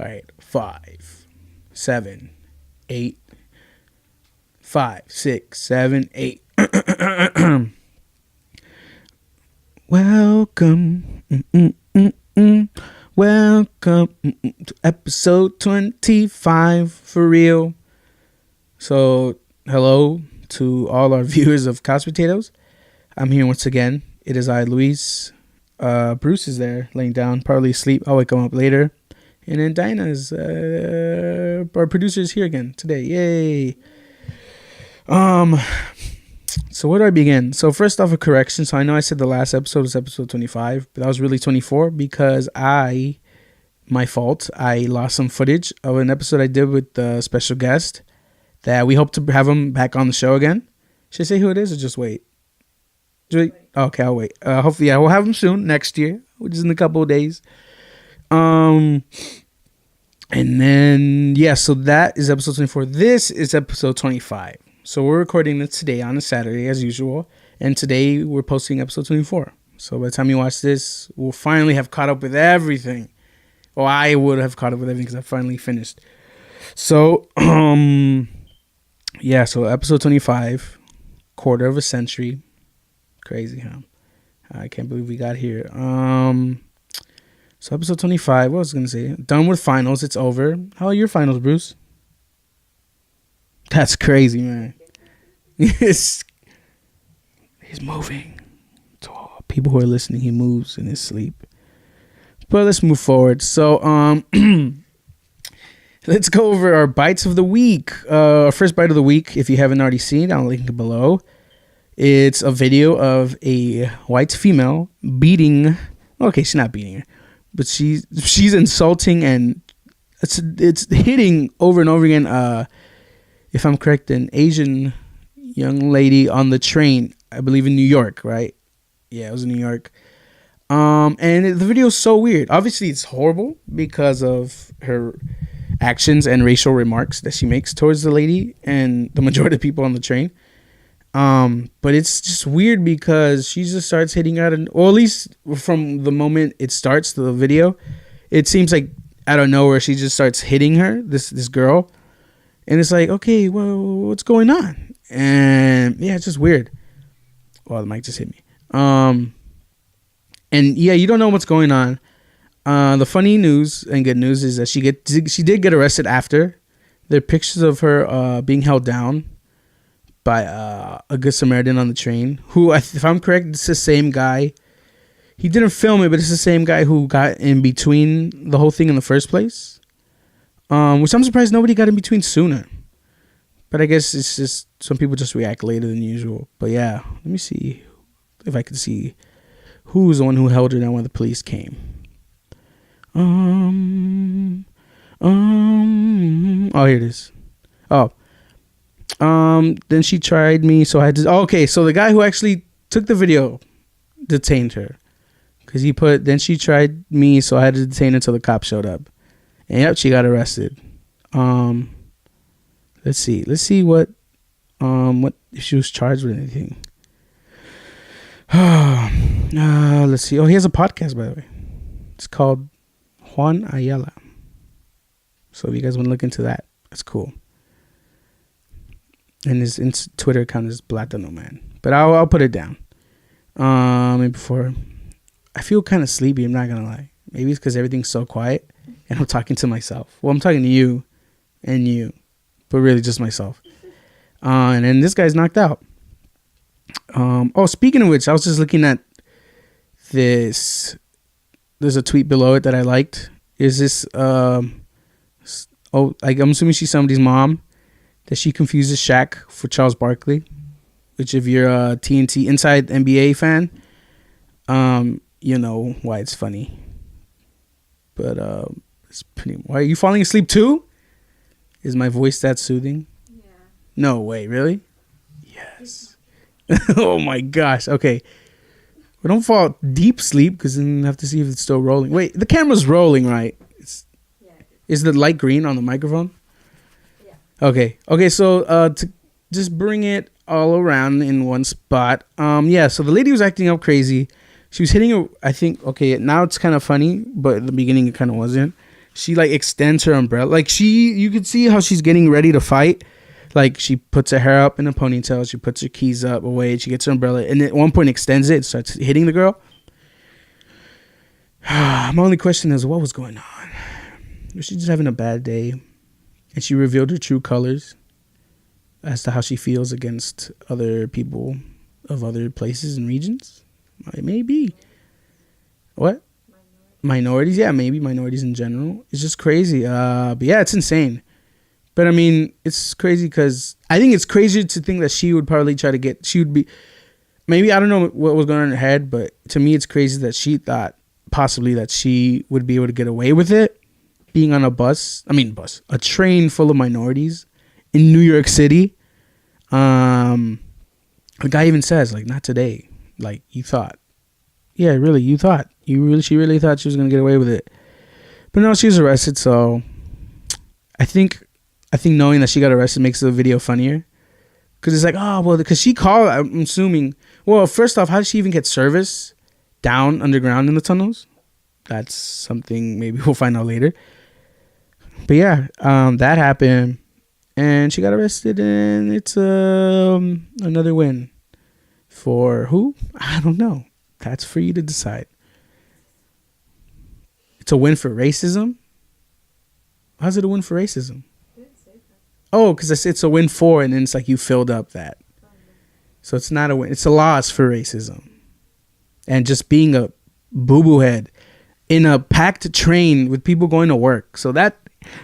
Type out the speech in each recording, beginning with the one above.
All right. 5, 7, 8. 5, 6, 7, 8. Welcome. Welcome to episode 25 for real. So, hello to all our viewers of Couch Potatoes. I'm here once again. It is I, Luis. Bruce is there, laying down, probably asleep. I'll wake him up later. And then Dinah's, our producer, is here again today. Yay! So where do I begin? So first off, a correction. So I know I said the last episode was episode 25, but that was really 24 because my fault. I lost some footage of an episode I did with the special guest that we hope to have him back on the show again. Should I say who it is or just wait? Okay, I'll wait. Hopefully, we'll have him soon next year, which is in a couple of days. And then, so that is episode 24. This is episode 25. So we're recording this today on a Saturday as usual. And today we're posting episode 24. So by the time you watch this, we'll finally have caught up with everything. Or I would have caught up with everything because I finally finished. So, so episode 25, quarter of a century. Crazy, huh? I can't believe we got here. So episode 25, what was I going to say? Done with finals. It's over. How are your finals, Bruce? That's crazy, man. He's moving. To all people who are listening, he moves in his sleep. But let's move forward. So, let's go over our bites of the week. Our first bite of the week, if you haven't already seen, I'll link it below. It's a video of a white female beating. Okay, she's not beating her, but she's insulting and it's hitting over and over again. If I'm correct, an Asian young lady on the train, I believe in New York, right? Yeah, it was in New York. And the video is so weird. Obviously, it's horrible because of her actions and racial remarks that she makes towards the lady and the majority of people on the train. But it's just weird because she just starts hitting out, or at least from the moment it starts the video, it seems like out of nowhere she just starts hitting her, this girl. And it's like, okay, well, what's going on? And yeah, it's just weird. Well, the mic just hit me. And yeah, you don't know what's going on. The funny news and good news is that she did get arrested after. There are pictures of her being held down by a Good Samaritan on the train. Who, if I'm correct, it's the same guy. He didn't film it, but it's the same guy who got in between the whole thing in the first place. Which I'm surprised nobody got in between sooner. But I guess it's just some people just react later than usual. But yeah, let me see if I can see who's the one who held her down when the police came. Oh, here it is. Oh. Then she tried me, so I had to. Okay, so the guy who actually took the video detained her. Because then she tried me, so I had to detain her until the cops showed up. And yep, she got arrested. Let's see what if she was charged with anything. Let's see. Oh, he has a podcast, by the way. It's called Juan Ayala. So if you guys want to look into that, that's cool. And his Twitter account is Black Dono Man. But I'll put it down. And before, I feel kind of sleepy. I'm not gonna lie. Maybe it's because everything's so quiet. And I'm talking to myself. Well, I'm talking to you and you, but really just myself. And then this guy's knocked out. Speaking of which, I was just looking at this. There's a tweet below it that I liked. Is this, I'm assuming she's somebody's mom, that she confuses Shaq for Charles Barkley. Which if you're a TNT Inside NBA fan, you know why it's funny. But, it's pretty. Why are you falling asleep too? Is my voice that soothing? Yeah. No way, really? Yes. Oh my gosh. Okay. Well, don't fall deep sleep because then you have to see if it's still rolling. Wait, the camera's rolling, right? Is the light green on the microphone? Yeah. Okay. So to just bring it all around in one spot. So the lady was acting up crazy. She was hitting her. I think. Okay, now it's kind of funny, but at the beginning it kind of wasn't. she like extends her umbrella. Like you could see how she's getting ready to fight. Like she puts her hair up in a ponytail. She puts her keys up away. She gets her umbrella, and at one point extends it, starts hitting the girl. My only question is, what was going on? Was she just having a bad day, and she revealed her true colors as to how she feels against other people of other places and regions? It may be. What? Minorities? Yeah, maybe minorities in general. It's just crazy. But yeah, it's insane. But I mean, it's crazy because I think it's crazier to think that she would probably try to get, she would be, maybe, I don't know what was going on in her head, but to me, it's crazy that she thought possibly that she would be able to get away with it being on a train full of minorities in New York City. The guy even says, like, not today. Like, you thought. Yeah, really, you thought. She really thought she was going to get away with it. But no, she was arrested, so I think knowing that she got arrested makes the video funnier. Because it's like, oh, well, because she called, I'm assuming. Well, first off, how did she even get service down underground in the tunnels? That's something maybe we'll find out later. But yeah, that happened. And she got arrested, and it's another win. For who? I don't know. That's for you to decide. It's a win for racism? How's it a win for racism? Oh, because it's a win for, and then it's like you filled up that. So it's not a win. It's a loss for racism. And just being a boo-boo head in a packed train with people going to work. So that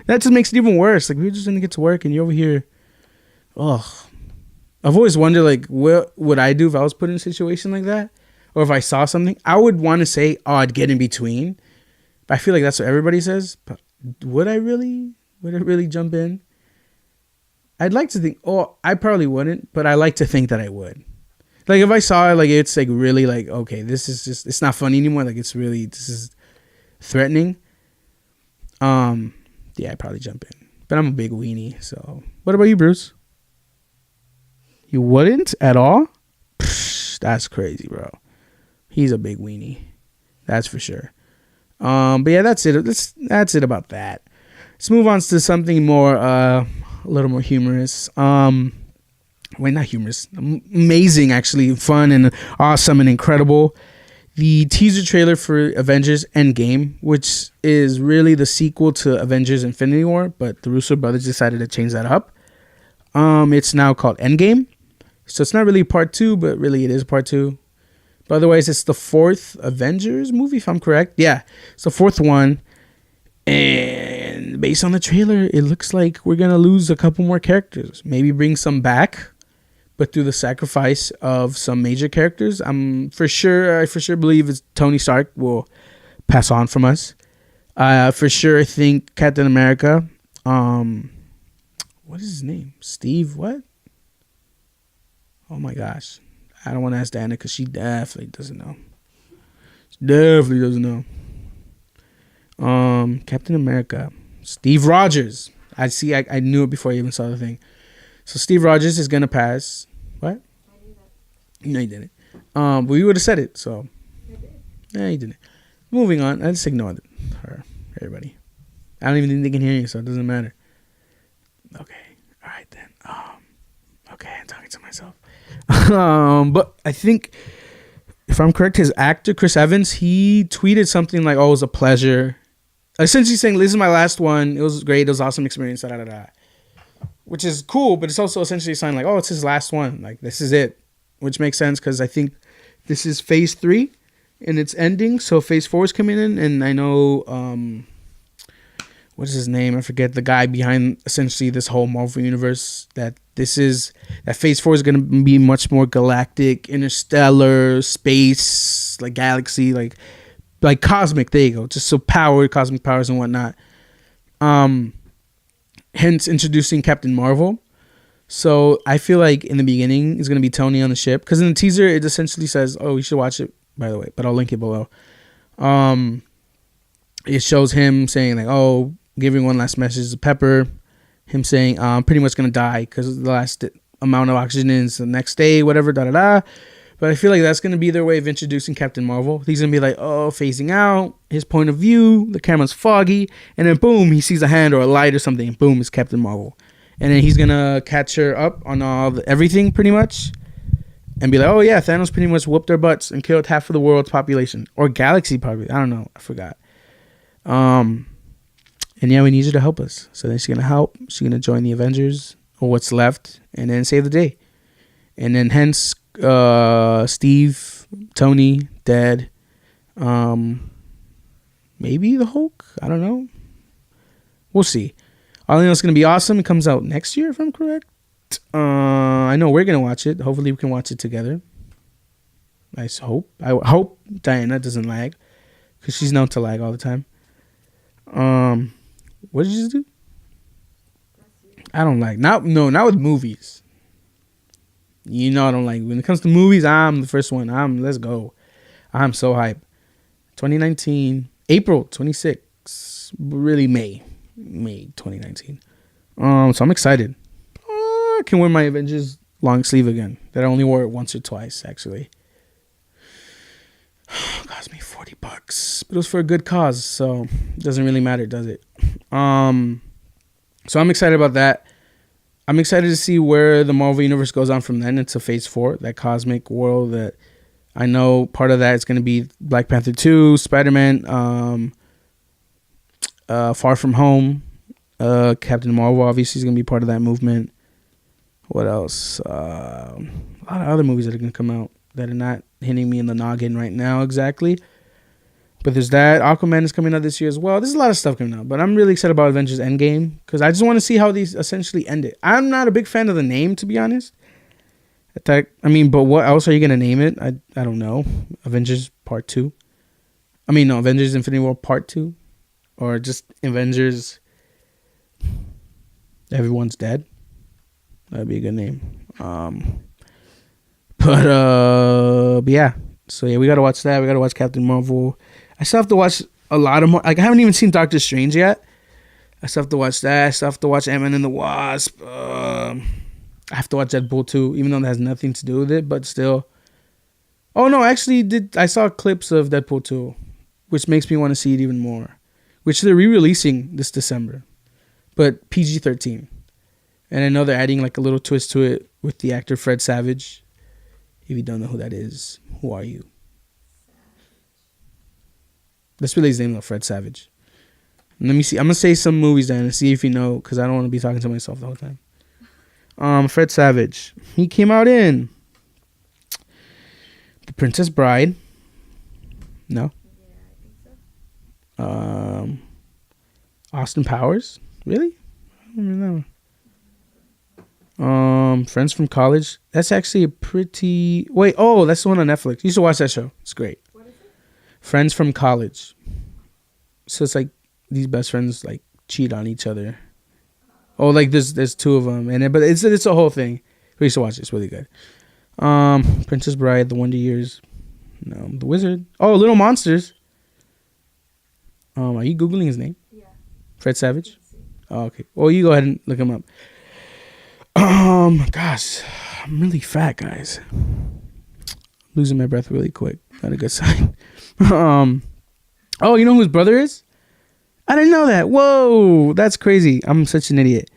just makes it even worse. Like, we're just going to get to work, and you're over here. Oh, I've always wondered, like, what would I do if I was put in a situation like that? Or if I saw something? I would want to say, oh, I'd get in between. But I feel like that's what everybody says. But would I really jump in? I'd like to think, I probably wouldn't, but I like to think that I would. Like, if I saw it, like, it's like really like, okay, this is just, it's not funny anymore. Like, it's really, this is threatening. Yeah, I'd probably jump in. But I'm a big weenie, so. What about you, Bruce? You wouldn't at all? Psh, that's crazy, bro. He's a big weenie. That's for sure. But yeah, that's it. That's it about that. Let's move on to something more, a little more humorous. Not humorous. Amazing, actually. Fun and awesome and incredible. The teaser trailer for Avengers Endgame, which is really the sequel to Avengers Infinity War, but the Russo brothers decided to change that up. It's now called Endgame. So it's not really part 2, but really it is part 2. But otherwise, it's the 4th Avengers movie, if I'm correct. Yeah, it's the 4th one. And based on the trailer, it looks like we're going to lose a couple more characters. Maybe bring some back, but through the sacrifice of some major characters. I for sure believe it's Tony Stark will pass on from us. For sure, I think Captain America. What is his name? Steve what? Oh my gosh. I don't want to ask Diana because she definitely doesn't know. She definitely doesn't know. Captain America. Steve Rogers. I knew it before I even saw the thing. So Steve Rogers is gonna pass. What? I knew that. No, you didn't. But we would have said it. So. I did. Yeah, you didn't. Moving on. I just ignored her. Everybody. I don't even think they can hear you, so it doesn't matter. Okay. All right then. Okay, I'm talking to myself. But I think, if I'm correct, his actor Chris Evans, he tweeted something like, "Oh, it was a pleasure," essentially saying, "This is my last one. It was great. It was an awesome experience." Da, da, da, da. Which is cool, but it's also essentially a sign like, "Oh, it's his last one. Like, this is it," which makes sense because I think this is phase 3 and it's ending. So phase 4 is coming in, and I know what is his name? I forget, the guy behind essentially this whole Marvel universe. That phase 4 is going to be much more galactic, interstellar, space, like galaxy, like cosmic. There you go. Just so cosmic powers and whatnot. Hence introducing Captain Marvel. So I feel like in the beginning it's going to be Tony on the ship, because in the teaser it essentially says, oh, you should watch it, by the way, but I'll link it below. It shows him saying like, oh, giving one last message to Pepper, him saying, I'm pretty much going to die because the last amount of oxygen is the next day, whatever, da da da. But I feel like that's gonna be their way of introducing Captain Marvel. He's gonna be like, oh, phasing out his point of view. The camera's foggy, and then boom, he sees a hand or a light or something, and boom, it's Captain Marvel. And then he's gonna catch her up on everything pretty much, and be like, oh yeah, Thanos pretty much whooped their butts and killed half of the world's population or galaxy probably. I don't know, I forgot. And yeah, we need you to help us. So then she's gonna help. She's gonna join the Avengers or what's left, and then save the day. And then hence Steve, Tony, dead. Maybe the Hulk. I don't know. We'll see. All I know it's gonna be awesome. It comes out next year, if I'm correct. I know we're gonna watch it. Hopefully, we can watch it together. I hope Diana doesn't lag, because she's known to lag all the time. What did you just do? I don't like not with movies. You know I don't like when it comes to movies. I'm the first one. Let's go. I'm so hyped. 2019 April 26th, really May 2019. So I'm excited. I can wear my Avengers long sleeve again. That I only wore it once or twice actually. Cost me $40, but it was for a good cause, so it doesn't really matter, does it? So I'm excited about that. I'm excited to see where the Marvel Universe goes on from then into Phase 4, that cosmic world that I know part of that is going to be Black Panther 2, Spider-Man, Far From Home, Captain Marvel obviously is going to be part of that movement. What else? A lot of other movies that are going to come out that are not hitting me in the noggin right now exactly. But there's that. Aquaman is coming out this year as well. There's a lot of stuff coming out. But I'm really excited about Avengers Endgame, because I just want to see how these essentially end it. I'm not a big fan of the name, to be honest. But what else are you going to name it? I don't know. Avengers Part 2? Avengers Infinity War Part 2? Or just Avengers Everyone's Dead? That'd be a good name. But yeah. So yeah, we got to watch that. We got to watch Captain Marvel. I still have to watch a lot of more. Like, I haven't even seen Doctor Strange yet. I still have to watch that. I still have to watch Ant-Man and the Wasp. I have to watch Deadpool 2, even though that has nothing to do with it, but still. Oh, no, actually, I saw clips of Deadpool 2, which makes me want to see it even more, which they're re-releasing this December, but PG-13. And I know they're adding like a little twist to it with the actor Fred Savage. If you don't know who that is, who are you? That's really his name, though, Fred Savage. And let me see. I'm going to say some movies then and see if you know, because I don't want to be talking to myself the whole time. Fred Savage. He came out in The Princess Bride. No? Yeah, I think so. Austin Powers. Really? I don't know. Friends from College. That's actually a pretty... Wait, that's the one on Netflix. You should watch that show. It's great. What is it? Friends from College. So it's like these best friends like cheat on each other. Oh, like there's two of them, but it's a whole thing. We should watch it. It's really good. Princess Bride, The Wonder Years. No, The Wizard. Oh, Little Monsters. Are you Googling his name? Yeah. Fred Savage? Oh, okay. Well, you go ahead and look him up. Gosh, I'm really fat, guys. Losing my breath really quick. Not a good sign. Oh, you know who his brother is? I didn't know that. Whoa, that's crazy. I'm such an idiot.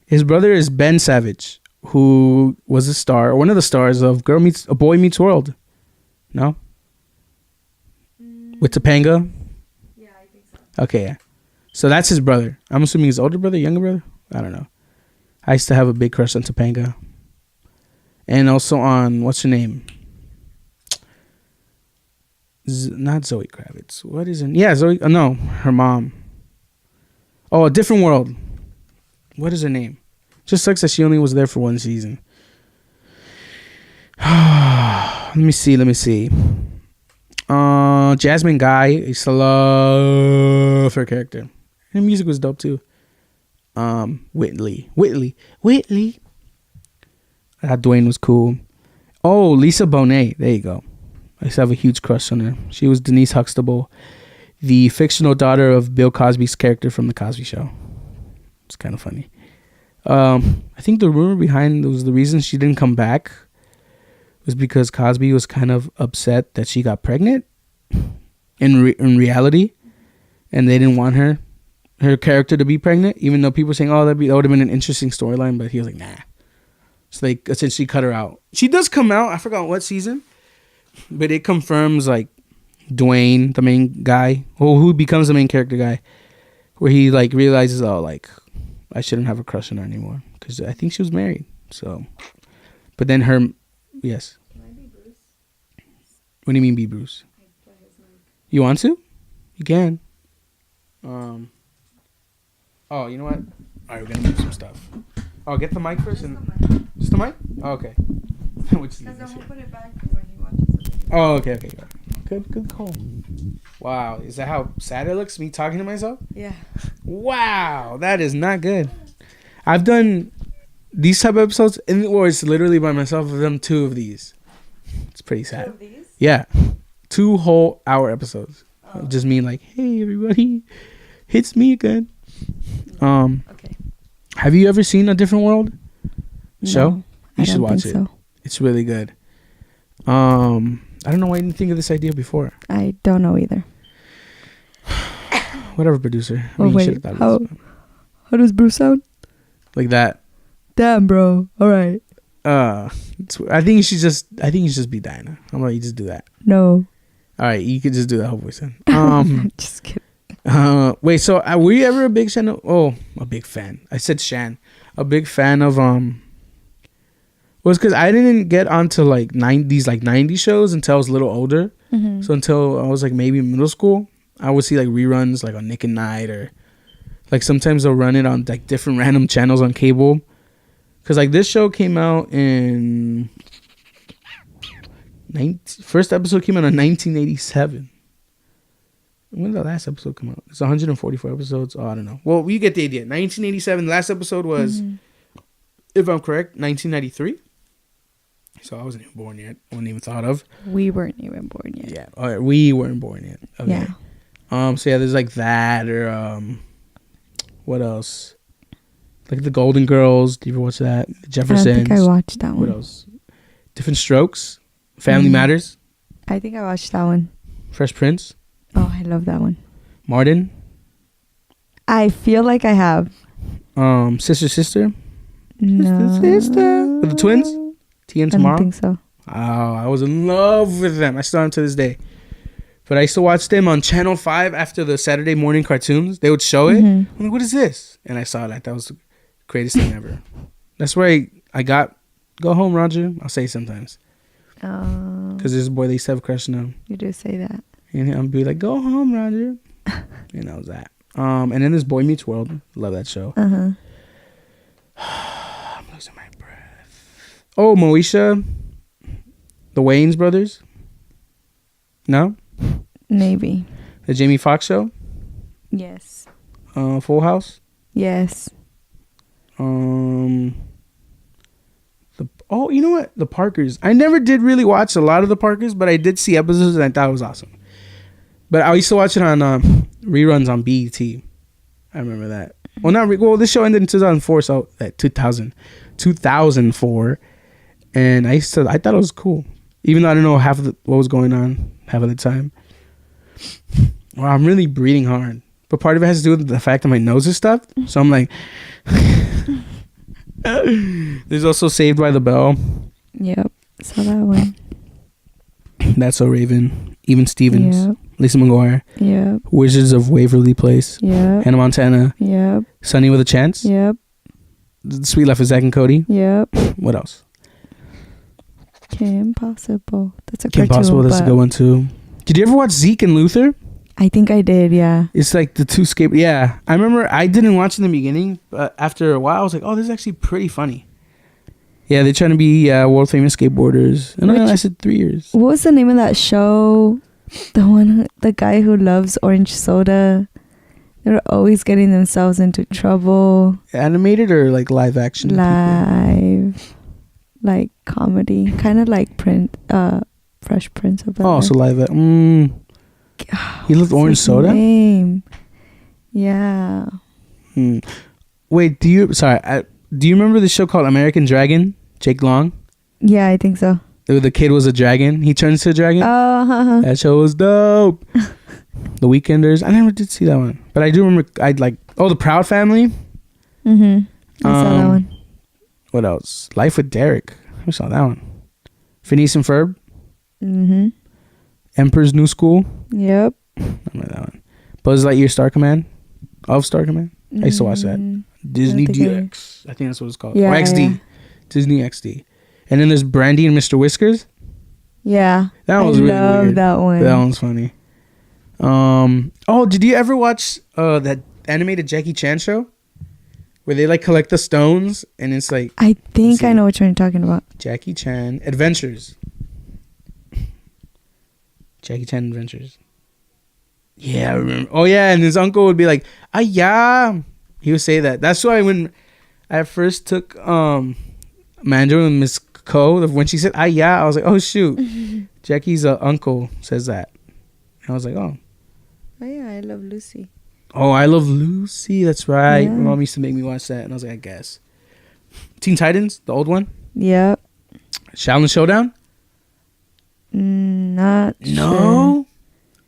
His brother is Ben Savage, who was a star, or one of the stars of A Boy Meets World. No? With Topanga? Yeah, I think so. Okay, yeah. So that's his brother. I'm assuming his older brother, younger brother? I don't know. I used to have a big crush on Topanga. And also on, what's her name? Not Zoe Kravitz. What is it? Yeah, Zoe. No, her mom. Oh, A Different World. What is her name? Just sucks that she only was there for one season. Let me see. Jasmine Guy. I used to love her character. And her music was dope too. Whitley. Dwayne was cool. Oh, Lisa Bonet. There you go. I used to have a huge crush on her. She was Denise Huxtable, the fictional daughter of Bill Cosby's character from The Cosby Show. It's kind of funny. I think the rumor behind it was the reason she didn't come back was because Cosby was kind of upset that she got pregnant in reality, and they didn't want her character to be pregnant, even though people were saying, oh, that would have been an interesting storyline, but he was like, nah. So they essentially cut her out. She does come out, I forgot what season, but it confirms like Dwayne, the main guy, who becomes the main character guy, where he like realizes, oh, like I shouldn't have a crush on her anymore because I think she was married. So, but then yes. Can I be Bruce? What do you mean be Bruce? I play his mic. You want to? You can. Oh, you know what? All right, we're gonna do some stuff. Oh, get the mic first and just the mic. Oh, okay. Because then we'll put it back when he watches the video. Oh, okay. Good call. Wow, is that how sad it looks? Me talking to myself? Yeah. Wow, that is not good. I've done these type of episodes, or it's literally by myself. I've done 2 of these. It's pretty sad. 2 of these? Yeah, 2 whole hour episodes. Of just me like, hey everybody, it's me again. Okay. Have you ever seen A Different World show? No, You should watch think it. So. It's really good. I don't know why I didn't think of this idea before. I don't know either. Whatever, producer. Well, you wait, should've thought of this. How does Bruce sound? Like that. Damn, bro. All right. I think you should just be Diana. How about you just do that? No. All right, you could just do that whole voice then. Just kidding. Wait. So, were you ever a big fan of? Oh, a big fan. I said Shan. A big fan of was because I didn't get onto like 90s shows until I was a little older. Mm-hmm. So until I was like maybe middle school, I would see like reruns like on Nick and Night, or like sometimes they'll run it on like different random channels on cable. Cause like this show came out in first episode came out in 1987. When did the last episode come out? It's 144 episodes. Oh, I don't know. Well, you get the idea. 1987. The last episode was, if I'm correct, 1993. So I wasn't even born yet. I wasn't even thought of. We weren't even born yet. Yeah. All right. We weren't born yet. Okay. Yeah. So yeah, there's like that, or what else? Like the Golden Girls. Did you ever watch that? The Jeffersons. I don't think I watched that one. What else? Different Strokes. Family Matters. I think I watched that one. Fresh Prince. Oh, I love that one. Martin. I feel like I have. Sister. No. Sister. With the twins. Tia and I Tamara. don't think so. Oh, I was in love with them. I still am to this day. But I used to watch them on Channel 5 after the Saturday morning cartoons. They would show it. I'm like, what is this? And I saw that. That was the greatest thing ever. That's where I got Go Home, Roger. I'll say sometimes. Because there's a boy they used to have a crush on him. You do say that. And I'll be like, go home, Roger. And that was that. And then there's Boy Meets World. Love that show. I'm losing my breath. Oh, Moesha. The Wayans brothers. No? Maybe. The Jamie Foxx show. Yes. Full House. Yes. You know what? The Parkers. I never did really watch a lot of the Parkers, but I did see episodes and I thought it was awesome. But I used to watch it on reruns on BET. I remember that. Well, this show ended in 2004, so 2004, and I thought it was cool, even though I didn't know what was going on half of the time. Well, I'm really breathing hard, but part of it has to do with the fact that my nose is stuffed. So I'm like, there's also Saved by the Bell. Yep, saw that one. That's So Raven, Even Stevens. Yep. Lisa McGuire. Yep. Wizards of Waverly Place. Yep. Hannah Montana. Yep. Sunny with a Chance. Yep. The Sweet Life of Zack and Cody. Yep. What else? Kim Possible. That's a Kim cartoon. Possible. That's a good one too. Did you ever watch Zeke and Luther? I think I did. Yeah. It's like the two skate. Yeah, I remember. I didn't watch in the beginning, but after a while, I was like, "Oh, this is actually pretty funny." Yeah, they're trying to be world famous skateboarders, and it lasted 3 years. What was the name of that show? The guy who loves orange soda. They're always getting themselves into trouble. Animated or like live action? Live, like comedy, kind of like Fresh Prince of Bel-Air. Oh, so live. He loved orange soda. Name. Yeah. Wait, do you remember the show called American Dragon? Jake Long. Yeah, I think so. The kid was a dragon. He turns to a dragon. Oh, That show was dope. The Weekenders. I never did see that one, but I do remember. I'd like. Oh, The Proud Family. I saw that one. What else? Life with Derek. I saw that one. Phineas and Ferb. Emperor's New School. Yep. I remember that one. Buzz Lightyear Star Command. Of Star Command. I used to watch that. Disney DX. I think that's what it's called. Yeah, or XD. yeah. Disney XD. And then there's Brandy and Mr. Whiskers. Yeah. That one was really weird. That one. That one's funny. Oh, did you ever watch that animated Jackie Chan show? Where they like collect the stones and it's like I think I know what you're talking about. Jackie Chan Adventures. Jackie Chan Adventures. Yeah, I remember. Oh yeah, and his uncle would be like, "Ah yeah." He would say that. That's why when I first took Mandarin with Miss Ko, when she said "ah yeah," I was like, "Oh shoot." Jackie's uncle says that. And I was like, "Oh." Oh yeah, I Love Lucy. Oh, I Love Lucy. That's right. Yeah. My mom used to make me watch that, and I was like, I guess. Teen Titans, the old one. Yep. Shaolin Showdown. Not sure. No.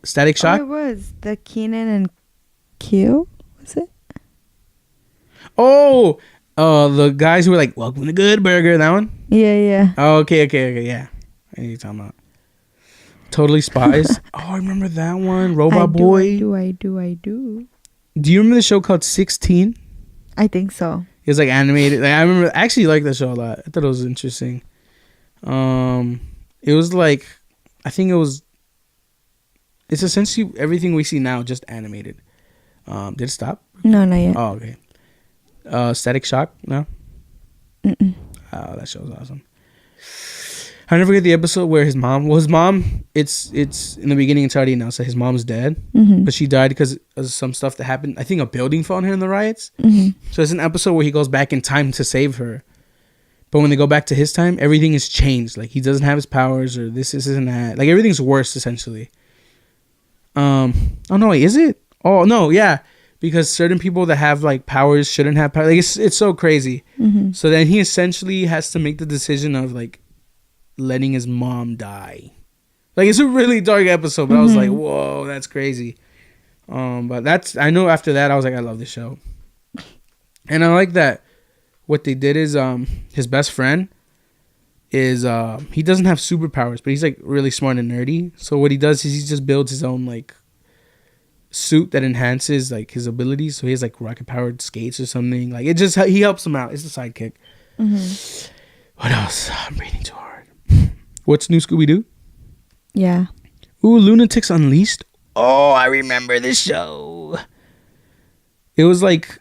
Static Shock. Oh, it was the Keenan and Kel. Was it? Oh, the guys who were like, "Welcome to Good Burger." That one. Yeah. Oh, okay, yeah. I know what you're talking about. Totally Spies. Oh, I remember that one. Robot Boy. I do. Do you remember the show called 16? I think so. It was like animated. Like, I remember. I actually liked that show a lot. I thought it was interesting. It was like, I think it was. It's essentially everything we see now, just animated. Did it stop? No, not yet. Oh, okay. Static Shock. No. Mm-mm. Oh, that show was awesome. I never forget the episode where his mom. Well, his mom. It's in the beginning. It's already announced that his mom's dead, but she died because of some stuff that happened. I think a building fell on her in the riots. So it's an episode where he goes back in time to save her, but when they go back to his time, everything has changed. Like he doesn't have his powers, or this and that. Like everything's worse essentially. Oh no, wait, is it? Oh no, yeah, because certain people that have like powers shouldn't have power. Like it's so crazy. So then he essentially has to make the decision of like letting his mom die. Like it's a really dark episode, but I was like, whoa, that's crazy. But that's, I know after that I was like, I love this show. And I like that what they did is his best friend is he doesn't have superpowers, but he's like really smart and nerdy. So what he does is he just builds his own like suit that enhances like his abilities. So he has like rocket powered skates or something. Like it just, he helps him out. It's a sidekick. What else? I'm breathing too hard. What's new, Scooby-Doo? Yeah. Ooh, Lunatics Unleashed. Oh, I remember this show. It was like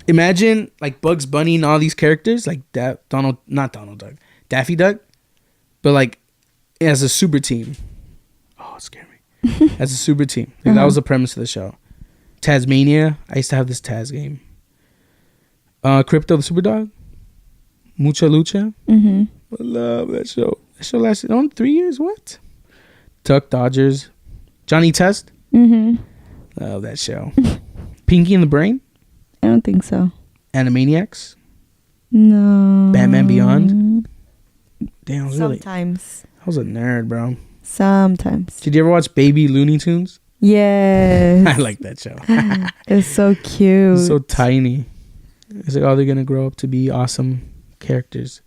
imagine like Bugs Bunny and all these characters, like not Donald Duck, Daffy Duck, but like as a super team. Oh, it scared me. As a super team. Like, that was the premise of the show. Tasmania. I used to have this Taz game. Crypto the Super Dog. Mucha Lucha. I love that show. That show lasted on 3 years. What? Duck Dodgers. Johnny Test. Love that show. Pinky and the Brain. I don't think so. Animaniacs. No. Batman Beyond. Damn, really? Sometimes. I was a nerd, bro. Sometimes. Did you ever watch Baby Looney Tunes? Yes. I like that show. It's so cute. It's so tiny. It's like, oh, they're gonna grow up to be awesome characters.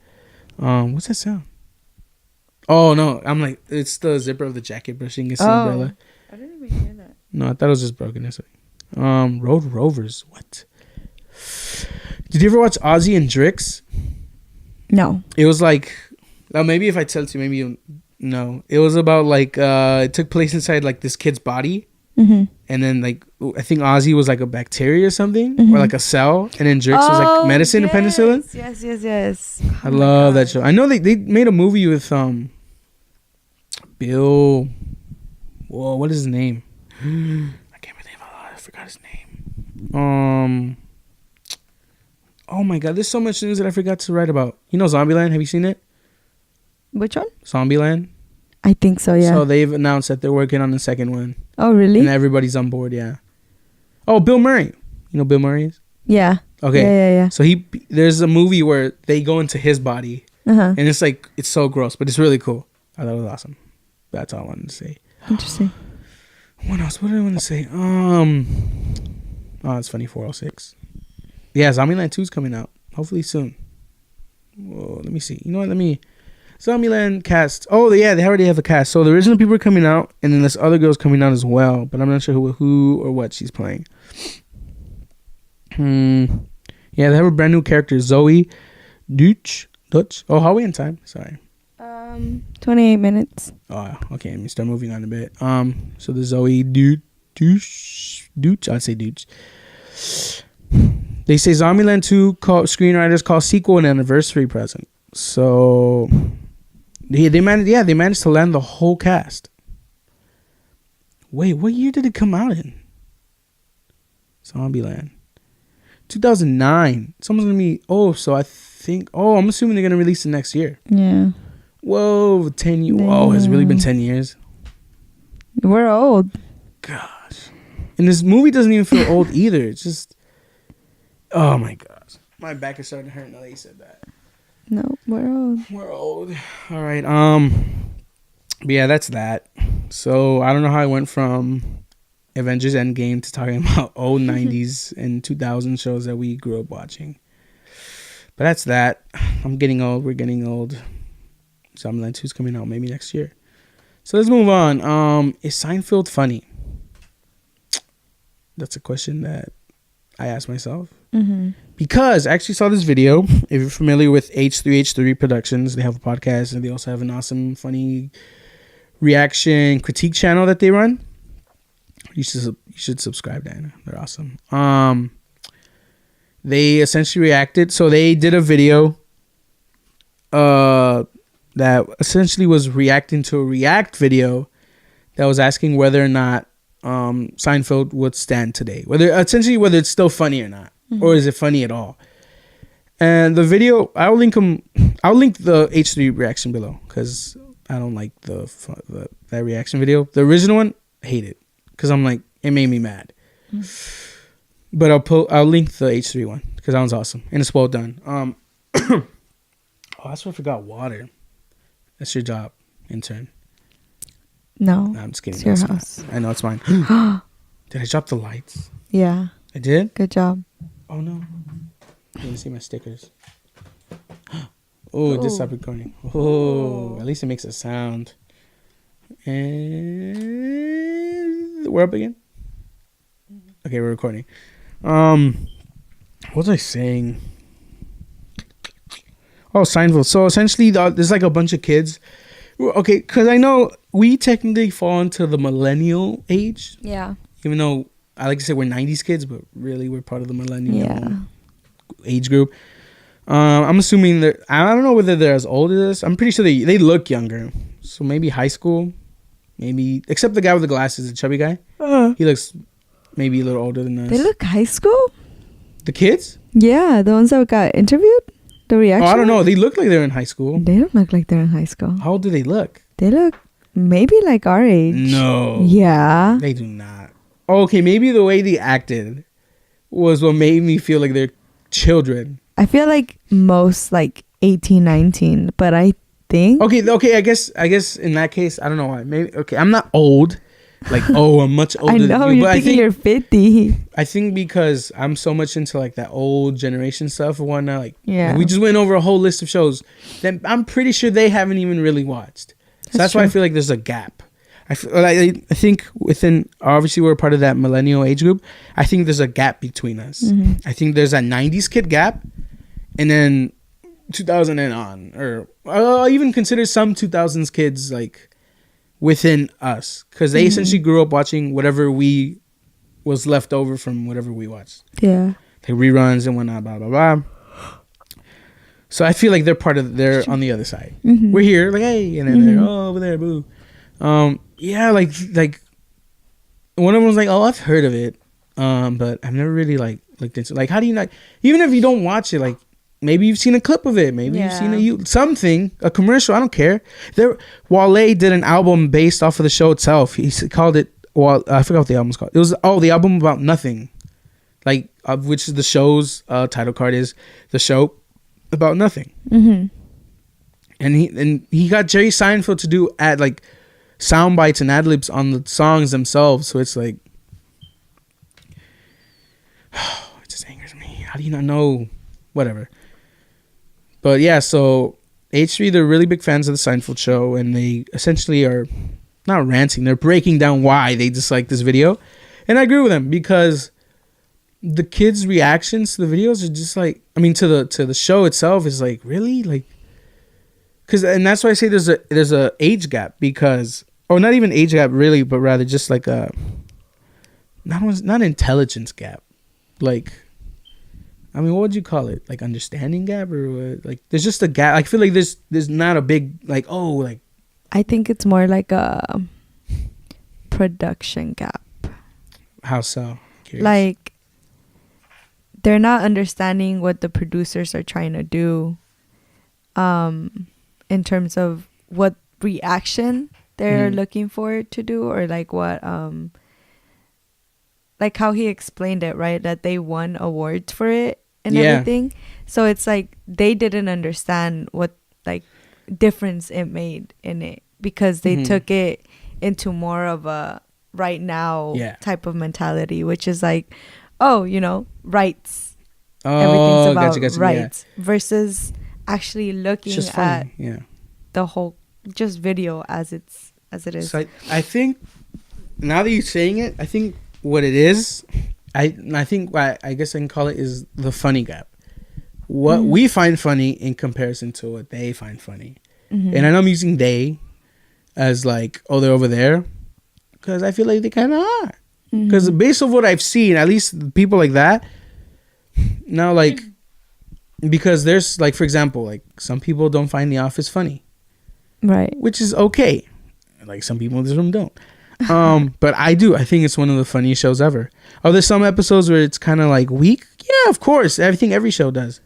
What's that sound? Oh no, I'm like, it's the zipper of the jacket brushing against the umbrella. I didn't even hear that. No, I thought it was just broken. Road Rovers. What? Did you ever watch Ozzy and Drix? No. It was like, maybe if I tell it to you, maybe you'll know. It was about like, it took place inside like this kid's body. And then like, I think Ozzy was like a bacteria or something, or like a cell. And then Drix was like medicine and penicillin. Yes. I love that show. I know they made a movie with Bill. Whoa, what is his name? I can't believe I forgot his name. Oh my god, there's so much news that I forgot to write about. You know Zombieland? Have you seen it? Which one? Zombieland. I think so, yeah. So they've announced that they're working on the second one. Oh, really? And everybody's on board, yeah. Oh, Bill Murray. You know who Bill Murray is? Yeah. Okay. Yeah. So there's a movie where they go into his body Uh-huh. and it's like it's so gross, but it's really cool. I thought it was awesome. That's all I wanted to say. Interesting. What else? What did I want to say? Oh, it's funny. 406. Yeah, Zombieland 2 is coming out hopefully soon. Whoa, let me see. You know what? Zombieland cast. Oh yeah, they already have a cast. So the original people are coming out, and then this other girl's coming out as well. But I'm not sure who or what she's playing. Yeah, they have a brand new character, Zoe Dutch. Oh, how are we in time? Sorry. 28 minutes. Oh, okay. Let me start moving on a bit. So the Zoe Dutch. I'd say Dutch. They say Zombieland 2 screenwriters call sequel an anniversary present. So they managed to land the whole cast. Wait, what year did it come out in? Zombieland. 2009. Someone's gonna be. I'm assuming they're gonna release it next year. Yeah. Whoa, 10 years. Whoa, has it really been 10 years? We're old. Gosh. And this movie doesn't even feel old either. It's just. Oh my gosh. My back is starting to hurt now that you said that. No, we're old. We're old. All right. But yeah, that's that. So I don't know how I went from Avengers Endgame to talking about old 90s and 2000 shows that we grew up watching. But that's that. I'm getting old. We're getting old. Zombieland 2 is coming out maybe next year. So let's move on. Is Seinfeld funny? That's a question that I asked myself. Mm-hmm. Because I actually saw this video. If you're familiar with H3H3 Productions, they have a podcast and they also have an awesome, funny reaction critique channel that they run. You should subscribe, Diana. They're awesome. They essentially reacted. So they did a video that essentially was reacting to a React video that was asking whether or not Seinfeld would stand today. Whether it's still funny or not. Mm-hmm. Or is it funny at all? And the video, I'll link the H3 reaction below because I don't like that reaction video. The original one, I hate it because I'm like, it made me mad. Mm-hmm. But I'll link the H3 one because that one's awesome and it's well done. Oh, that's what I forgot. Water. That's your job, intern. No, I'm just kidding. It's your house. I know it's mine. Did I drop the lights? Yeah. I did? Good job. Oh no. You can see my stickers. Oh, it just stopped recording. Oh, at least it makes a sound. And we're up again? Okay, we're recording. What was I saying? Oh, Seinfeld. So essentially, there's like a bunch of kids. Okay, because I know we technically fall into the millennial age. Yeah. Even though I like to say we're 90s kids, but really we're part of the millennial age group. I'm assuming that I don't know whether they're as old as us. I'm pretty sure they look younger. So maybe high school. Maybe, except the guy with the glasses, the chubby guy. He looks maybe a little older than us. They look high school? The kids? Yeah, the ones that got interviewed? The reaction? Oh, I don't know. They look like they're in high school. They don't look like they're in high school. How old do they look? They look maybe like our age. No. Yeah. They do not. Okay, maybe the way they acted was what made me feel like they're children. I feel like most like 18, 19, but I think... Okay, I guess in that case, I don't know why. Maybe, okay, I'm not old. Like, I'm much older I know, than you. you're thinking you're 50. I think because I'm so much into like that old generation stuff or whatnot. Like, yeah. We just went over a whole list of shows that I'm pretty sure they haven't even really watched. So that's why I feel like there's a gap. I think within, obviously we're part of that millennial age group. I think there's a gap between us. Mm-hmm. I think there's a 90s kid gap and then 2000 and on. Or I'll even consider some 2000s kids like within us. Because they essentially grew up watching whatever was left over from whatever we watched. Yeah. Like reruns and whatnot, blah, blah, blah. So I feel like they're on the other side. Mm-hmm. We're here, like, hey, and then they're over there, boo. Yeah, like one of them was like, I've heard of it, but I've never really like looked into. Like, how do you not? Even if you don't watch it, like maybe you've seen a clip of it, maybe you've seen something, a commercial. I don't care. Wale did an album based off of the show itself. He called it. Well, I forgot what the album's called. It was the album about nothing, like which is the show's title card is the show about nothing. Mm-hmm. and he got Jerry Seinfeld to do sound bites and ad libs on the songs themselves. So it's like, it just angers me. How do you not know? Whatever. But yeah, so H3, they're really big fans of the Seinfeld show, and they essentially are not ranting, they're breaking down why they dislike this video. And I agree with them, because the kids' reactions to the videos are just like, I mean, to the show itself is like, really? Like, and that's why I say there's a age gap, because, or not even age gap really, but rather just like a not intelligence gap. Like, I mean, what would you call it? Like understanding gap, or what? Like there's just a gap. I feel like there's not a big like, oh, like, I think it's more like a production gap. How so? Curious. Like they're not understanding what the producers are trying to do, in terms of what reaction they're looking for to do, or like what like how he explained it, right? That they won awards for it and everything. So it's like they didn't understand what like difference it made in it, because they took it into more of a right now type of mentality, which is like, oh, you know, rights. Everything's about gotcha, rights versus actually looking at the whole just video as it is. So I think now that you're saying it, I think what it is, I think I guess I can call it is the funny gap. What we find funny in comparison to what they find funny. And I know I'm using they as like, oh, they're over there, because I feel like they kind of are. Because based on what I've seen, at least people like that, now, like, because there's like, for example, like some people don't find The Office funny, right? Which is okay. Like some people in this room don't. But I do. I think it's one of the funniest shows ever. Oh, there's some episodes where it's kind of like weak. Yeah, of course. Every show does.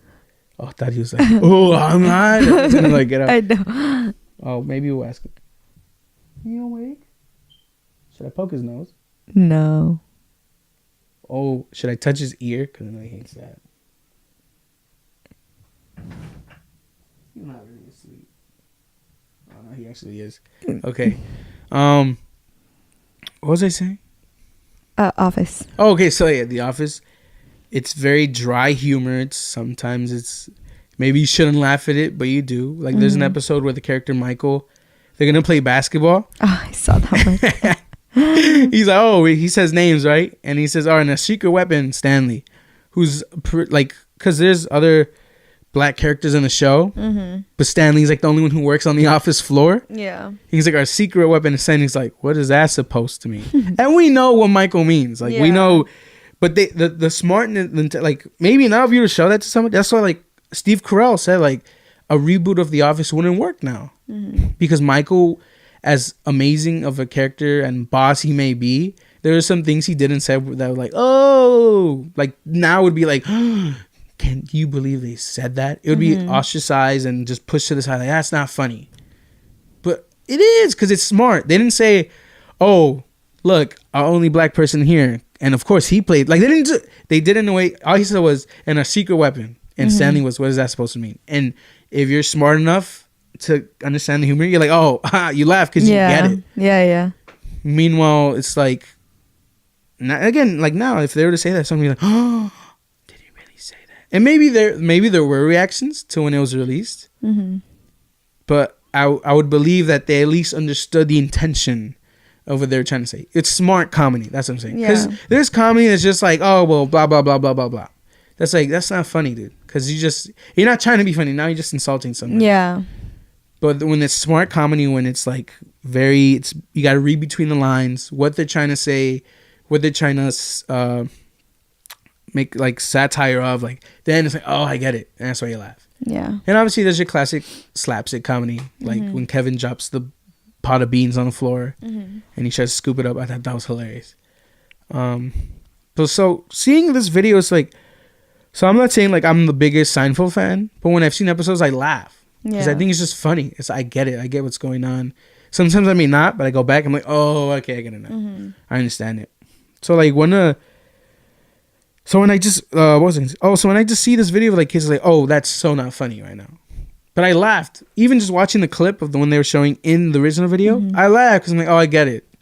Oh, I thought he was like, oh, I'm not. I was gonna like get up. I know. Oh, maybe we'll ask him. You awake? Should I poke his nose? No. Oh, should I touch his ear? Because I know he hates that. He's not really asleep. Oh, no, he actually is. Okay. What was I saying? Office. Oh, okay. So yeah, The Office. It's very dry humor. Sometimes it's maybe you shouldn't laugh at it, but you do. Like there's an episode where the character Michael, they're gonna play basketball. Oh, I saw that one. He's like, oh, he says names, right? And he says, oh, and a secret weapon, Stanley, who's like, because there's other black characters in the show, but Stanley's like the only one who works on the office floor. Yeah. He's like, our secret weapon is Stanley's like, what is that supposed to mean? And we know what Michael means. Like, we know, but the smartness, like, maybe now if you were to show that to somebody, that's why, like, Steve Carell said, like, a reboot of The Office wouldn't work now. Because Michael, as amazing of a character and boss he may be, there are some things he did and said that were like, oh, like now would be like, can you believe they said that? It would be ostracized and just pushed to the side. Like, that's not funny. But it is, because it's smart. They didn't say, oh, look, our only black person here. And of course he played, like they did in a way, all he said was, and a secret weapon. And Stanley was, what is that supposed to mean? And if you're smart enough to understand the humor, you're like, oh, you laugh because you get it. Yeah. Meanwhile, it's like, again, like now, if they were to say that, somebody like, oh, did he really say that? And maybe there were reactions to when it was released, but I would believe that they at least understood the intention of what they're trying to say. It's smart comedy. That's what I'm saying. Because there's comedy that's just like, oh, well, blah blah blah blah blah blah. That's like, that's not funny, dude. Because you're not trying to be funny. Now you're just insulting someone. Yeah. But when it's smart comedy, when it's like you got to read between the lines, what they're trying to say, what they're trying to make like satire of, like, then it's like, oh, I get it. And that's why you laugh. Yeah. And obviously there's your classic slapstick comedy, like when Kevin drops the pot of beans on the floor and he tries to scoop it up. I thought that was hilarious. But so seeing this video, it's like, so I'm not saying like I'm the biggest Seinfeld fan, but when I've seen episodes, I laugh. Because I think it's just funny. I get it. I get what's going on. Sometimes I may not, but I go back. I'm like, oh, okay, I get it now. I understand it. So like when I just what was it? Oh, so when I just see this video of like kids like, oh, that's so not funny right now. But I laughed. Even just watching the clip of the one they were showing in the original video, I laughed because I'm like, oh, I get it.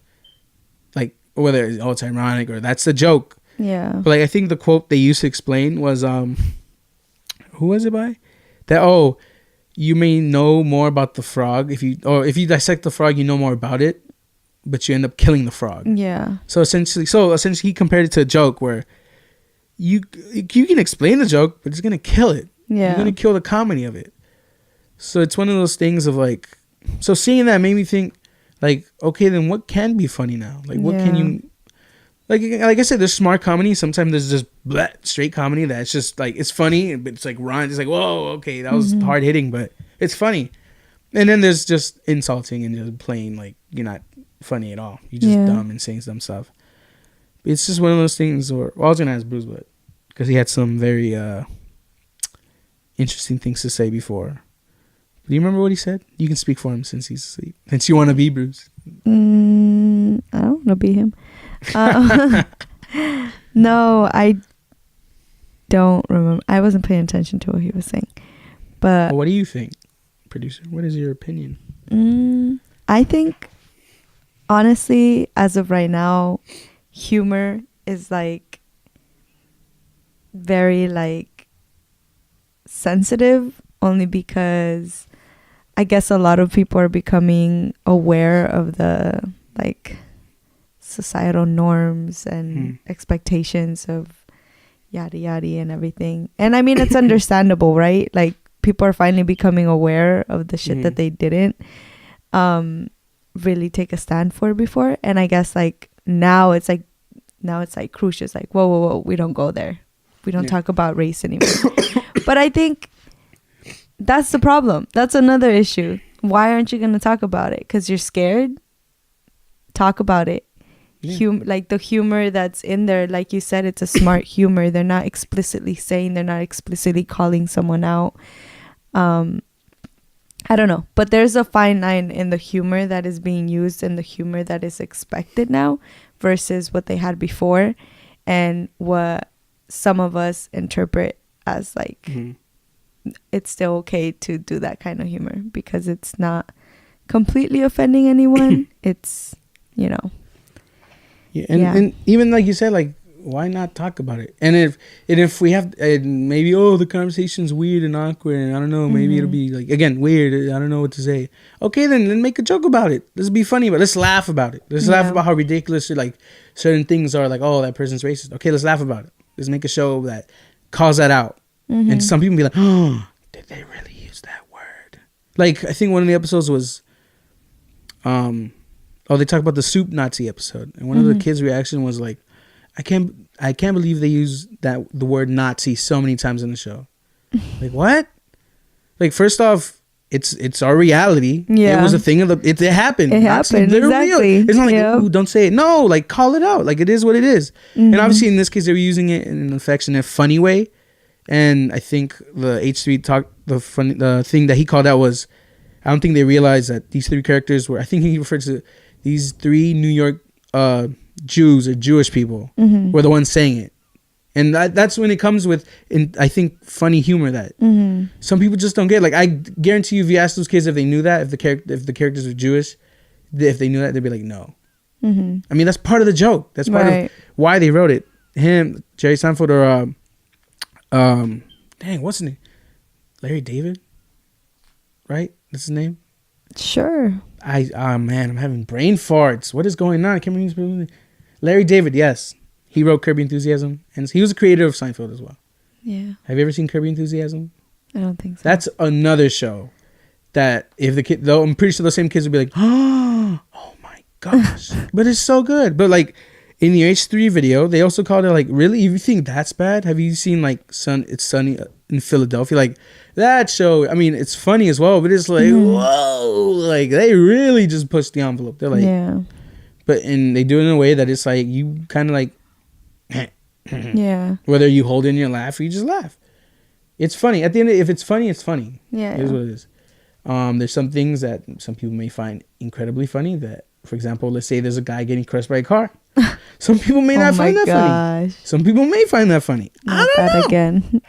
Like, whether it's ironic or that's the joke. Yeah. But like, I think the quote they used to explain was, who was it by? That, you may know more about the frog if you dissect the frog, you know more about it, but you end up killing the frog. Yeah. So essentially he compared it to a joke where you can explain the joke, but it's gonna kill it. Yeah. You're gonna kill the comedy of it. So it's one of those things of like, so seeing that made me think, like, okay, then what can be funny now? Like, what can you, like I said, there's smart comedy. Sometimes there's just straight comedy that's just like, it's funny, but it's like rhymes. It's like, whoa, okay, that was hard hitting, but it's funny. And then there's just insulting and just plain like you're not funny at all. You're just dumb and saying dumb stuff. It's just one of those things. Or I was gonna ask Bruce, but because he had some very interesting things to say before. Do you remember what he said? You can speak for him since he's asleep. Since you want to be Bruce. I don't want to be him. No, I don't remember. I wasn't paying attention to what he was saying. But what do you think, producer? What is your opinion? I think, honestly, as of right now, humor is like very like sensitive, only because I guess a lot of people are becoming aware of the like societal norms and expectations of yada yada and everything. And I mean, it's understandable, right? Like, people are finally becoming aware of the shit that they didn't really take a stand for before. And I guess like now it's like crucial. It's like, whoa, we don't go there. We don't talk about race anymore. But I think that's the problem. That's another issue. Why aren't you going to talk about it? Because you're scared? Talk about it. Like the humor that's in there, like you said, it's a smart humor. They're not explicitly saying, they're not explicitly calling someone out. I don't know. But there's a fine line in the humor that is being used and the humor that is expected now versus what they had before and what some of us interpret as like it's still okay to do that kind of humor because it's not completely offending anyone. It's, you know. And even like you said, like, why not talk about it? And if we have maybe, the conversation's weird and awkward and I don't know, maybe it'll be like, again, weird, I don't know what to say. Okay, then make a joke about it. Let's be funny, but let's laugh about it. Let's laugh about how ridiculous like certain things are, like, that person's racist. Okay, let's laugh about it. Let's make a show that calls that out. And some people be like, did they really use that word? Like, I think one of the episodes was they talked about the soup Nazi episode, and one of the kids' reaction was like, I can't believe they use the word Nazi so many times in the show. Like, what? Like, first off, it's our reality. Yeah. It was a thing of it happened. It happened. Exactly. It's not like, ooh, don't say it. No, like, call it out. Like, it is what it is. And obviously in this case they were using it in an affectionate, funny way. And I think the H3 talk, the thing that he called out was, I don't think they realized that these three characters were, I think he referred to these three New York Jews or Jewish people were the ones saying it. And that's when it comes with, I think, funny humor that some people just don't get. Like, I guarantee you, if you ask those kids if they knew that, if the characters were Jewish, if they knew that, they'd be like, no. I mean, that's part of the joke. That's part of why they wrote it. Him, Jerry Seinfeld, or dang, what's his name? Larry David, right? That's his name. Sure. Man, I'm having brain farts. What is going on? I can't remember. Larry David, yes. He wrote Curb Your Enthusiasm, and he was a creator of Seinfeld as well. Yeah. Have you ever seen Curb Your Enthusiasm? I don't think so. That's another show that if the kid, though, I'm pretty sure the same kids would be like, oh my gosh. But it's so good. But like in the H3 video, they also called it like, really? You think that's bad? Have you seen like It's Sunny in Philadelphia? Like that show, I mean, it's funny as well, but it's like, whoa, like they really just pushed the envelope. They're like, yeah. But they do it in a way that it's like, you kind of like, yeah. Whether you hold in your laugh or you just laugh. It's funny. At the end, if it's funny, it's funny. Yeah. It is what it is. There's some things that some people may find incredibly funny that, for example, let's say there's a guy getting crushed by a car. Some people may not find that funny. Some people may find that funny. Not that again.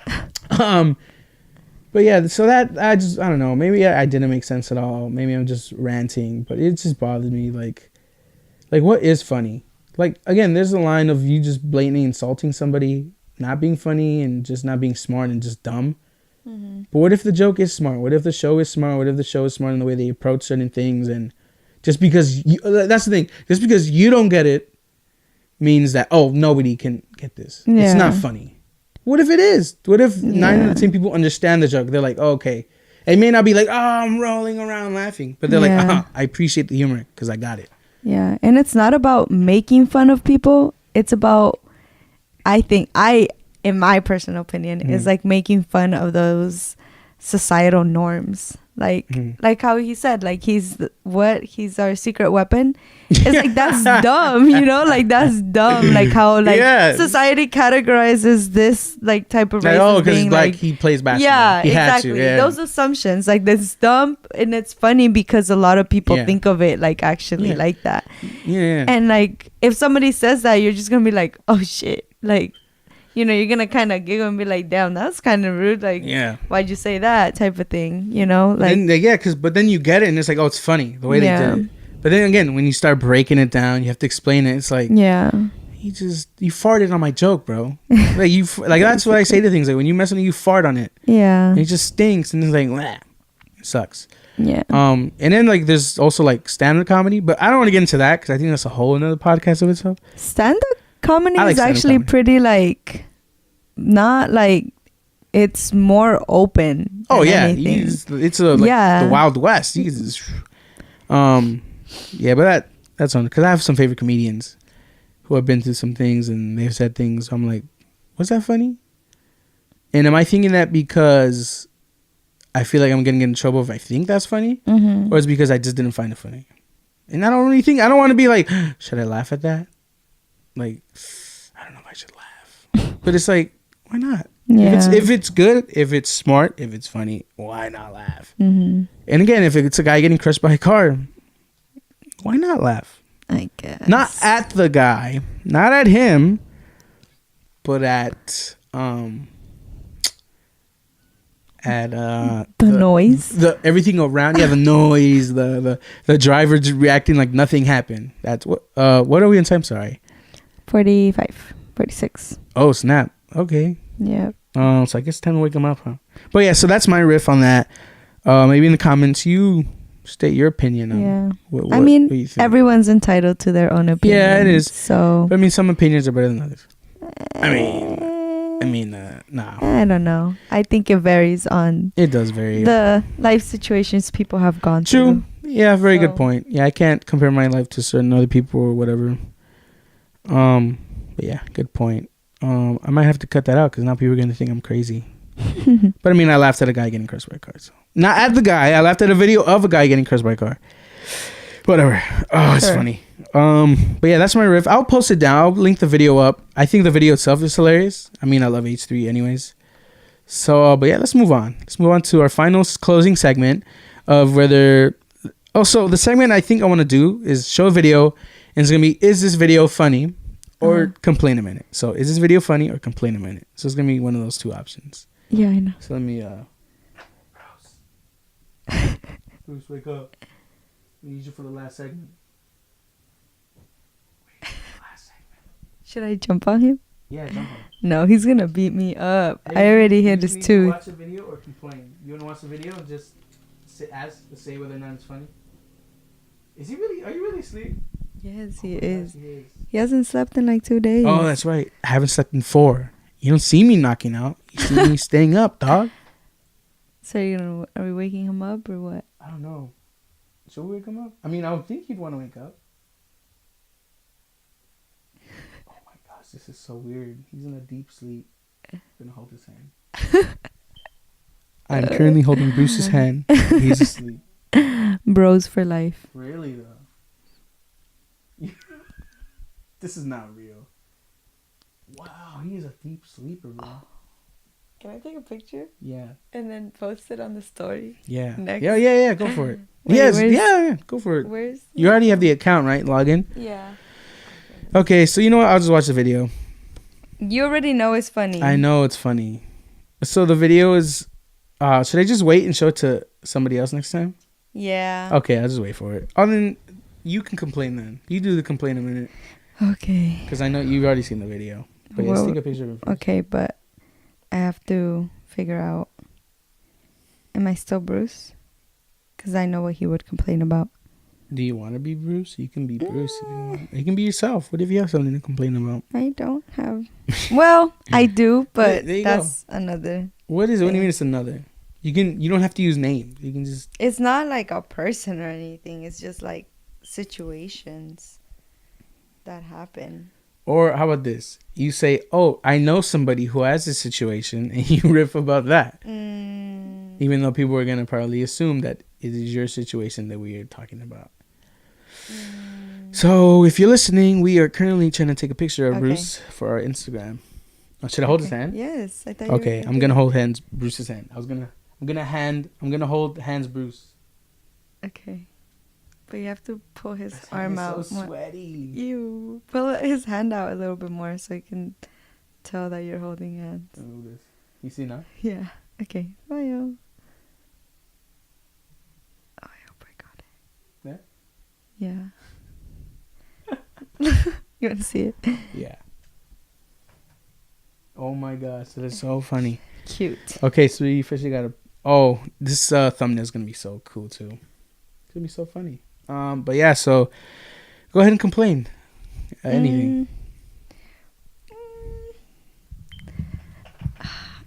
But yeah, so that I don't know. Maybe I didn't make sense at all. Maybe I'm just ranting, but it just bothered me. Like what is funny? Like, again, there's a line of you just blatantly insulting somebody, not being funny, and just not being smart and just dumb. Mm-hmm. But what if the joke is smart? What if the show is smart? What if the show is smart in the way they approach certain things? And just because that's the thing. Just because you don't get it means that, oh, nobody can get this. Yeah. It's not funny. What if it is? What if 9 out of 10 people understand the joke? They're like, oh, okay. It may not be like, oh, I'm rolling around laughing. But they're like, I appreciate the humor because I got it. Yeah. And it's not about making fun of people. It's about, I think, in my personal opinion, is like making fun of those societal norms. Like how he said, like he's our secret weapon. It's like, that's dumb, you know, like that's dumb. Like how society categorizes this like type of race. Oh, because like he plays basketball. Yeah, he exactly. Those assumptions, like this dumb, and it's funny because a lot of people think of it like actually like that. Yeah. And like if somebody says that, you're just gonna be like, oh shit, like. You know, you're going to kind of giggle and be like, damn, that's kind of rude. Like, why'd you say that type of thing, you know? Like, but then you get it and it's like, oh, it's funny the way they did it. But then again, when you start breaking it down, you have to explain it. It's like, you farted on my joke, bro. like that's what I say to things. Like when you mess with me, you fart on it. Yeah. And it just stinks. And it's like, it sucks. Yeah. And then like there's also like stand-up comedy, but I don't want to get into that because I think that's a whole another podcast of itself. Stand-up comedy is actually pretty like, not like, it's more open. Oh yeah, it's the Wild West. Jesus. Yeah, but that's on because I have some favorite comedians who have been through some things and they've said things. I'm like, was that funny? And am I thinking that because I feel like I'm gonna get in trouble if I think that's funny, or is it because I just didn't find it funny? And I don't want to be like, should I laugh at that? Like, I don't know if I should laugh, but it's like, why not? Yeah. If it's good, if it's smart, if it's funny, why not laugh? And again, if it's a guy getting crushed by a car, why not laugh? I guess. Not at the guy, not at him, but at the noise, the everything around. Yeah, the noise, the driver just reacting like nothing happened. That's what are we in time? Sorry. 45, 46. Oh, snap. Okay. Yeah. So I guess it's time to wake him up, huh? But yeah, so that's my riff on that. Maybe in the comments you state your opinion on what I mean, what you think. Everyone's entitled to their own opinion. Yeah, it is. So but, I mean, some opinions are better than others. Nah. I don't know. I think it varies on. It does vary. The life situations people have gone through. True. Yeah, very good point. Yeah, I can't compare my life to certain other people or whatever. But yeah, good point. I might have to cut that out because now people are going to think I'm crazy. But I mean, I laughed at a guy getting crushed by a car. So. Not at the guy. I laughed at a video of a guy getting crushed by a car. Whatever. Oh, it's funny. But yeah, that's my riff. I'll post it down. I'll link the video up. I think the video itself is hilarious. I mean, I love H3 anyways. So, but yeah, let's move on. Let's move on to our final closing segment of whether... Also, the segment I think I want to do is show a video, and it's going to be, is this video funny or complain a minute? So, is this video funny or complain a minute? So, it's going to be one of those two options. Yeah, I know. So, let me... Bruce, wake up. I need you for the last segment. Should I jump on him? Yeah, jump on him. No, he's going to beat me up. I already hit his tooth. Watch the video or complain? You want to watch the video and just say whether or not it's funny? Is he really? Are you really asleep? Yes, he is. He hasn't slept in like 2 days. Oh, that's right. I haven't slept in 4. You don't see me knocking out. You see me staying up, dog. So are we waking him up or what? I don't know. Should we wake him up? I mean, I would think he'd want to wake up. Oh my gosh, this is so weird. He's in a deep sleep. I'm gonna hold his hand. I'm currently holding Bruce's hand. He's asleep. Bros for life. Really though. This is not real. Wow, he is a deep sleeper, bro. Can I take a picture? Yeah. And then post it on the story? Yeah. Next. Yeah. Go for it. Wait, yeah. Go for it. You already have the account, right? Log in? Yeah. Okay, so you know what? I'll just watch the video. You already know it's funny. I know it's funny. So the video is Should I just wait and show it to somebody else next time? Yeah. Okay, I'll just wait for it. Oh, then you can complain then. You do the complain a minute. Okay. Because I know you've already seen the video. But let's take a picture of it first. Okay, but I have to figure out, am I still Bruce? Because I know what he would complain about. Do you want to be Bruce? You can be Bruce if you want. You can be yourself. What if you have something to complain about? I don't have. Well, I do, but that's another. What is it? What do you mean it's another? You don't have to use names. You can just. It's not like a person or anything. It's just like situations that happen. Or how about this? You say, "Oh, I know somebody who has this situation," and you riff about that. Even though people are gonna probably assume that it is your situation that we are talking about. So, if you're listening, we are currently trying to take a picture of Bruce for our Instagram. Should I hold his hand? Yes, I thought. Okay, I'm gonna hold Bruce's hand. I'm gonna hold hands Bruce. Okay, but you have to pull his arm out. So sweaty. You pull his hand out a little bit more so you can tell that you're holding hands. You see now? Yeah. Okay. Bye. I hope I got it. Yeah. You want to see it? Yeah. Oh my gosh, that is so funny. Cute. Okay, so you officially got Oh, this thumbnail is gonna be so cool too. It's gonna be so funny. But yeah, so go ahead and complain. Anything.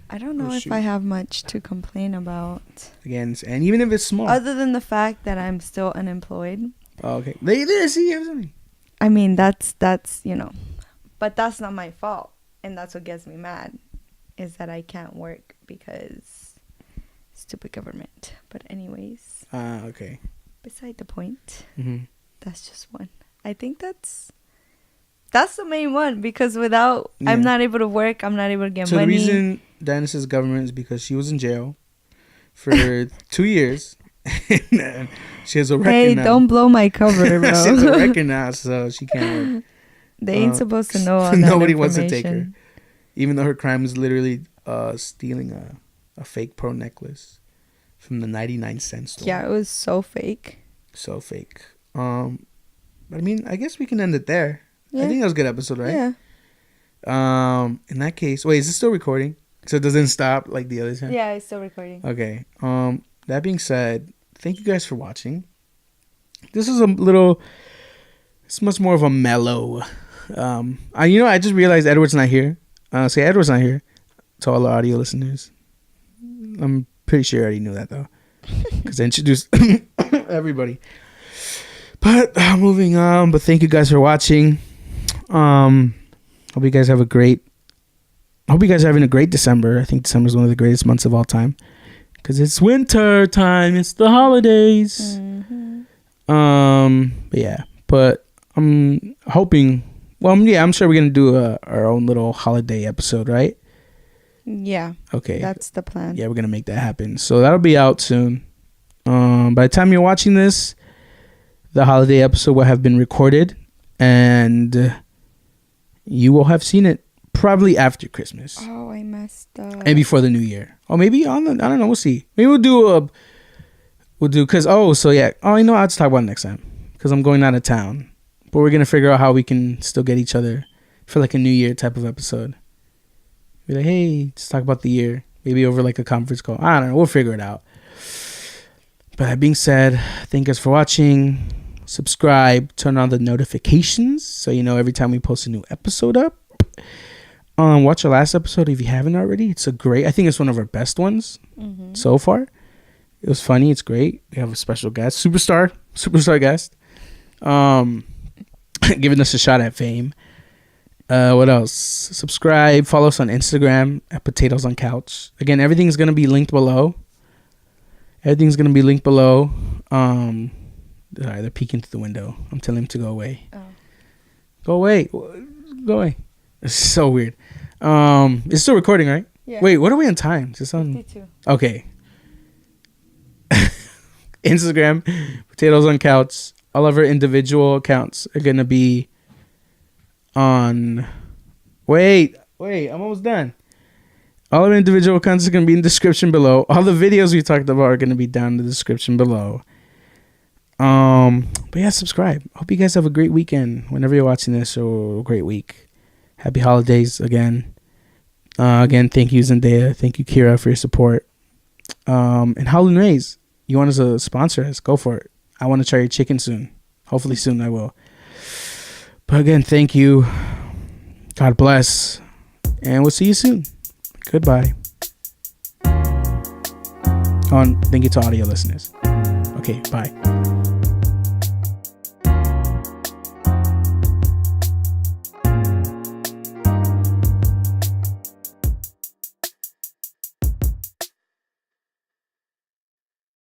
I don't know if I have much to complain about. Again, and even if it's small. Other than the fact that I'm still unemployed. Oh, okay. They see everything. I mean, that's but that's not my fault, and that's what gets me mad, is that I can't work because stupid government. But anyways. Okay. Beside the point. Mm-hmm. That's just one. I think that's the main one, because without I'm not able to work, I'm not able to get money. So the reason Diana says government is because she was in jail for 2 years. And she has a record now. Hey, don't blow my cover, bro. She has a record now, so she can't work. They ain't supposed to know all that nobody wants to take her. Even though her crime is literally stealing a fake pearl necklace from the 99-cent store. Yeah, it was so fake. So fake. But I mean, I guess we can end it there. Yeah. I think that was a good episode, right? Yeah. In that case, wait, is it still recording? So it doesn't stop like the other time? Yeah, it's still recording. Okay. That being said, thank you guys for watching. This is it's much more of a mellow. I just realized Edward's not here. Edward's not here to all the audio listeners. I'm pretty sure you already knew that though, because I introduced everybody. But moving on. But thank you guys for watching. Hope you guys having a great December. I think December is one of the greatest months of all time, because it's winter time. It's the holidays. Mm-hmm. But I'm hoping. Well, I'm sure we're gonna do our own little holiday episode, right? Yeah. Okay. That's the plan. Yeah, we're gonna make that happen. So that'll be out soon. By the time you're watching this, the holiday episode will have been recorded, and you will have seen it probably after Christmas. Oh, I messed up. And before the new year. Or maybe I don't know. We'll see. Maybe we'll do because I'll just talk about it next time, because I'm going out of town. But we're going to figure out how we can still get each other for like a new year type of episode. Be like, hey, just talk about the year. Maybe over like a conference call. I don't know. We'll figure it out. But that being said, thank you guys for watching. Subscribe, turn on the notifications so you know every time we post a new episode up. Watch our last episode if you haven't already. I think it's one of our best ones so far. It was funny. It's great. We have a special guest, superstar guest, giving us a shot at fame. What else? Subscribe, follow us on Instagram at Potatoes on Couch. Again, everything's gonna be linked below. They're peeking through the window. I'm telling him to go away. Oh. Go away. It's so weird. It's still recording, right? Yeah. Wait, what are we on time? Is this on? 52. Okay. Instagram, Potatoes on Couch. All of our individual accounts are gonna be on. Wait, I'm almost done. All our individual accounts are going to be in the description below. All the videos we talked about are going to be down in the description below. But yeah, subscribe. Hope you guys have a great weekend whenever you're watching this, or a great week. Happy holidays again. Again, thank you, Zendaya. Thank you, Kira, for your support. And Howlin' Rays, you want us to sponsor us? Go for it. I want to try your chicken soon. Hopefully soon I will. But again, thank you. God bless. And we'll see you soon. Goodbye. Thank you to audio listeners. Okay, bye.